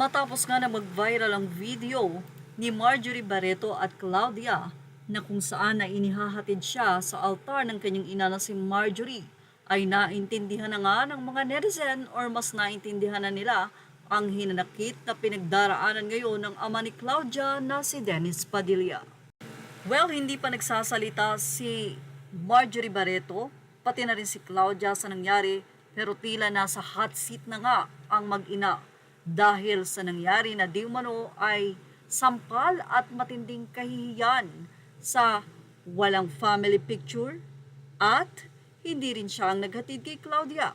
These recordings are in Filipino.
Matapos nga na mag-viral ang video ni Marjorie Barreto at Claudia na kung saan na inihahatid siya sa altar ng kanyang ina na si Marjorie, ay naintindihan na nga ng mga netizen or mas naintindihan na nila ang hinanakit na pinagdaraanan ngayon ng ama ni Claudia na si Dennis Padilla. Well, hindi pa nagsasalita si Marjorie Barreto, pati na rin si Claudia sa nangyari, pero tila nasa hot seat na nga ang mag-ina dahil sa nangyari na di umano ay sampal at matinding kahihiyan sa walang family picture at hindi rin siya ang naghatid kay Claudia.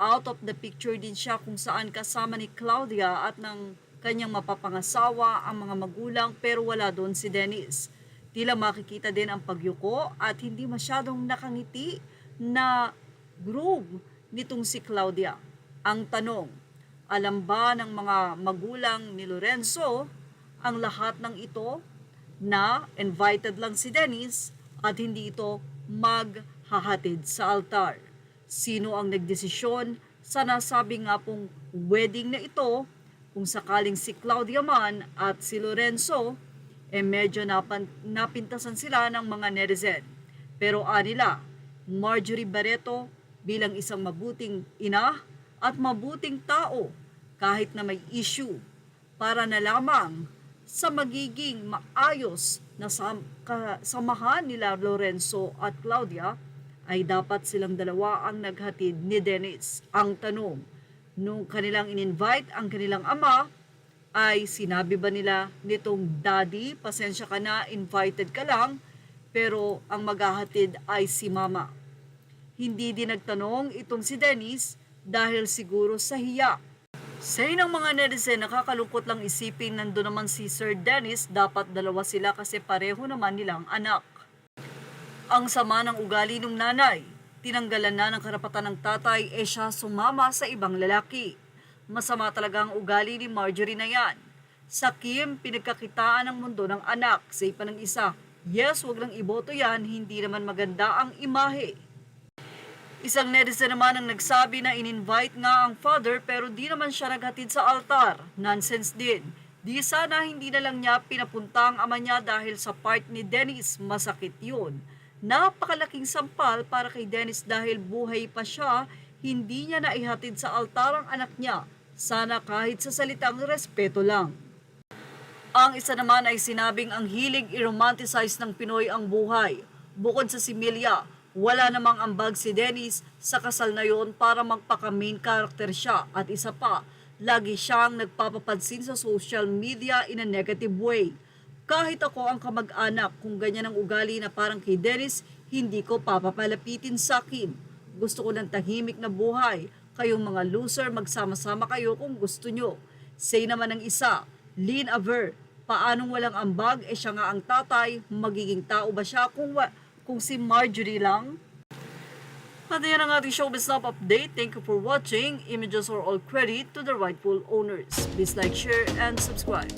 Out of the picture din siya kung saan kasama ni Claudia at ng kanyang mapapangasawa ang mga magulang, pero wala doon si Dennis. Tila makikita din ang pagyuko at hindi masyadong nakangiti na groom nitong si Claudia. Ang tanong, alam ba ng mga magulang ni Lorenzo ang lahat ng ito na invited lang si Dennis at hindi ito maghahatid sa altar? Sino ang nagdesisyon sa nasabi nga pong wedding na ito kung sakaling si Claudia man at si Lorenzo medyo napintasan sila ng mga netizen. Pero anila, Marjorie Barreto bilang isang mabuting ina at mabuting tao kahit na may issue para na lamang sa magiging maayos na samahan nila Lorenzo at Claudia ay dapat silang dalawa ang naghatid ni Dennis. Ang tanong, nung kanilang in-invite ang kanilang ama, ay sinabi ba nila nitong daddy, pasensya ka na, invited ka lang, pero ang maghahatid ay si mama. Hindi din nagtanong itong si Dennis dahil siguro sa hiya. Say ng mga netizen, nakakalungkot lang isipin nandun naman si Sir Dennis, dapat dalawa sila kasi pareho naman nilang anak. Ang sama ng ugali ng nanay, tinanggalan na ng karapatan ng tatay siya sumama sa ibang lalaki. Masama talaga ang ugali ni Marjorie na yan. Sa Kim, pinagkakitaan ng mundo ng anak. Say pa ng isa, yes, wag lang iboto yan, hindi naman maganda ang imahe. Isang netizen naman ang nagsabi na in-invite nga ang father pero di naman siya naghatid sa altar. Nonsense din. Di sana hindi na lang niya pinapunta ang ama niya dahil sa part ni Dennis, masakit yun. Napakalaking sampal para kay Dennis dahil buhay pa siya, hindi niya naihatid sa altar ang anak niya. Sana kahit sa salitang respeto lang. Ang isa naman ay sinabing ang hilig i-romanticize ng Pinoy ang buhay. Bukod sa similya, wala namang ambag si Dennis sa kasal na yon para magpaka-main character siya. At isa pa, lagi siyang nagpapapansin sa social media in a negative way. Kahit ako ang kamag-anak, kung ganyan ang ugali na parang kay Dennis, hindi ko papapalapitin sa akin. Gusto ko ng tahimik na buhay. Kayong mga loser, magsama-sama kayo kung gusto nyo. Say naman ng isa, Lynn Aver, paanong walang ambag, siya nga ang tatay, magiging tao ba siya kung si Marjorie lang? At yan ang ating Showbiz Snap update. Thank you for watching. Images are all credit to the rightful owners. Please like, share, and subscribe.